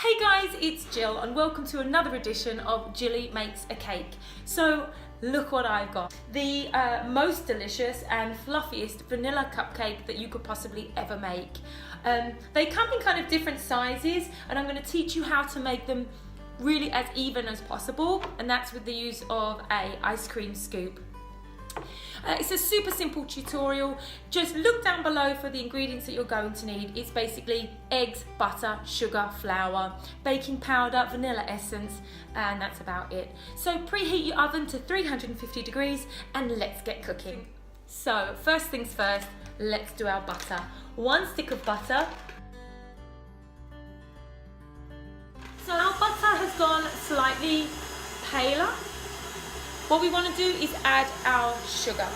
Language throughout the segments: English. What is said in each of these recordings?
Hey guys, it's Jill and welcome to another edition of Jilly Makes a Cake. So look what I've got. The most delicious and fluffiest vanilla cupcake that you could possibly ever make. They come in kind of different sizes and I'm going to teach you how to make them really as even as possible, and that's with the use of a ice cream scoop. It's a super simple tutorial. Just look down below for the ingredients that you're going to need. It's basically eggs, butter, sugar, flour, baking powder, vanilla essence, and that's about it. So preheat your oven to 350 degrees and let's get cooking. So first things first, let's do our butter. 1 stick of butter. So our butter has gone slightly paler. What we want to do is add our sugar.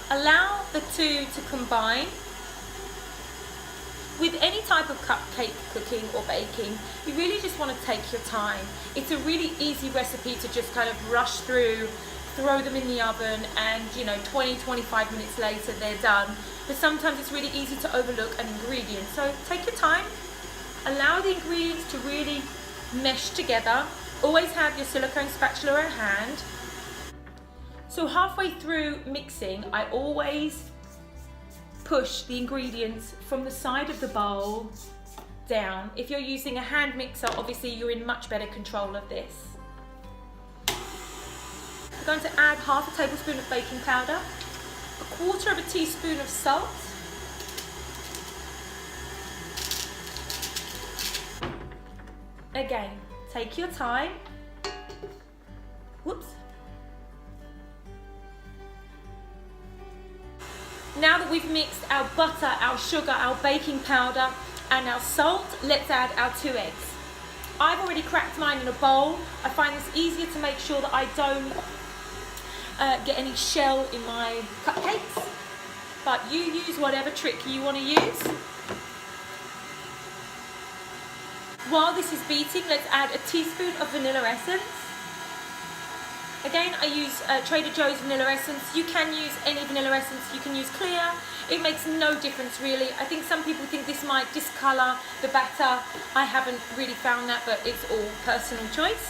Allow the two to combine. With any type of cupcake cooking or baking, you really just want to take your time. It's a really easy recipe to just kind of rush through, throw them in the oven, and 20-25 minutes later they're done. But sometimes it's really easy to overlook an ingredient. So take your time. Allow the ingredients to really mesh together. Always have your silicone spatula at hand. So halfway through mixing, I always push the ingredients from the side of the bowl down. If you're using a hand mixer, obviously you're in much better control of this. I'm going to add half a tablespoon of baking powder, 1/4 of a teaspoon of salt, again, take your time. Whoops. Now that we've mixed our butter, our sugar, our baking powder and our salt, let's add our 2 eggs. I've already cracked mine in a bowl. I find this easier to make sure that I don't get any shell in my cupcakes, but you use whatever trick you want to use. While this is beating, let's add a teaspoon of vanilla essence. Again, I use Trader Joe's vanilla essence. You can use any vanilla essence, you can use clear. It makes no difference really. I think some people think this might discolour the batter. I haven't really found that, but it's all personal choice.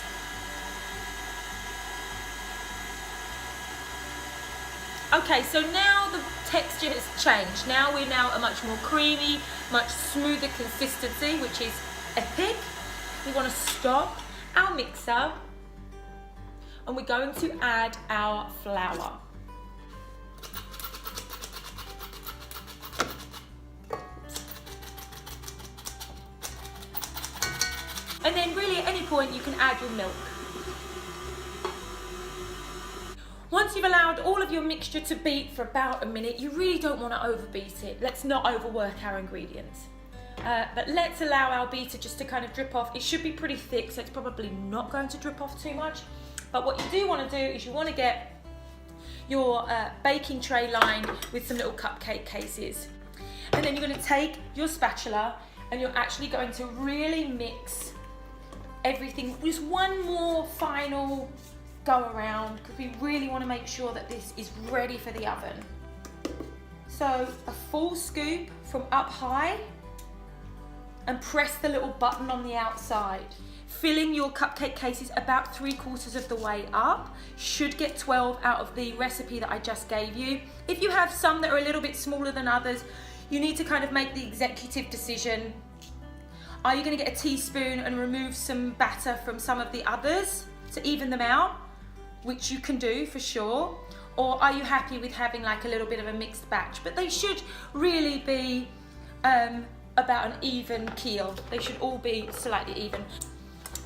Okay, so now the texture has changed. Now we're a much more creamy, much smoother consistency, which is epic. We want to stop our mixer and we're going to add our flour. And then really at any point you can add your milk. Once you've allowed all of your mixture to beat for about a minute, you really don't want to overbeat it. Let's not overwork our ingredients. But let's allow our beater just to kind of drip off. It should be pretty thick, so it's probably not going to drip off too much. But what you do want to do is you want to get your baking tray lined with some little cupcake cases. And then you're going to take your spatula and you're actually going to really mix everything. Just one more final go around, because we really want to make sure that this is ready for the oven. So a full scoop from up high and press the little button on the outside. Filling your cupcake cases about 3/4 of the way up. Should get 12 out of the recipe that I just gave you. If you have some that are a little bit smaller than others, you need to kind of make the executive decision. Are you going to get a teaspoon and remove some batter from some of the others to even them out, which you can do for sure, or are you happy with having like a little bit of a mixed batch? But they should really be about an even keel. They should all be slightly even.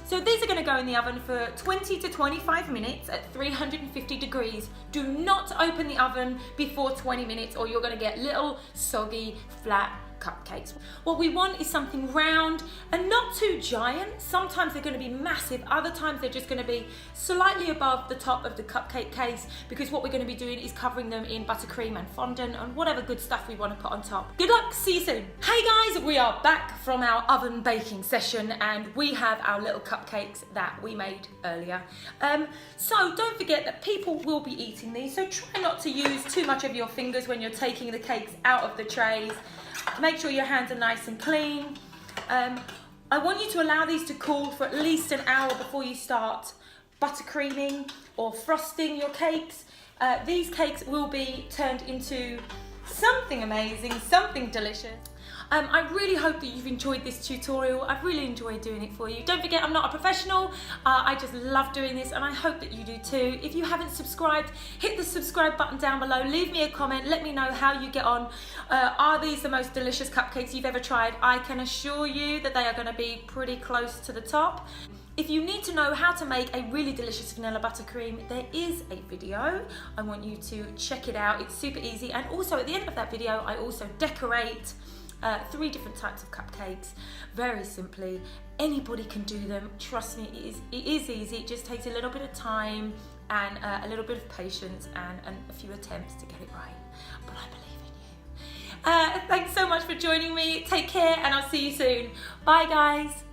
So these are going to go in the oven for 20 to 25 minutes at 350 degrees. Do not open the oven before 20 minutes or you're going to get little soggy flat cupcakes. What we want is something round and not too giant. Sometimes they're going to be massive, other times they're just going to be slightly above the top of the cupcake case, because what we're going to be doing is covering them in buttercream and fondant and whatever good stuff we want to put on top. Good luck, see you soon. Hey guys, we are back from our oven baking session and we have our little cupcakes that we made earlier. So don't forget that people will be eating these, so try not to use too much of your fingers when you're taking the cakes out of the trays. Make sure your hands are nice and clean. I want you to allow these to cool for at least an hour before you start buttercreaming or frosting your cakes. These cakes will be turned into something amazing, something delicious. I really hope that you've enjoyed this tutorial. I've really enjoyed doing it for you. Don't forget, I'm not a professional. I just love doing this and I hope that you do too. If you haven't subscribed, hit the subscribe button down below. Leave me a comment. Let me know how you get on. Are these the most delicious cupcakes you've ever tried? I can assure you that they are going to be pretty close to the top. If you need to know how to make a really delicious vanilla buttercream, there is a video. I want you to check it out. It's super easy. And also at the end of that video, I also decorate 3 different types of cupcakes, very simply. Anybody can do them, trust me, it is easy. It just takes a little bit of time and a little bit of patience and a few attempts to get it right, but I believe in you. Thanks so much for joining me. Take care and I'll see you soon. Bye guys.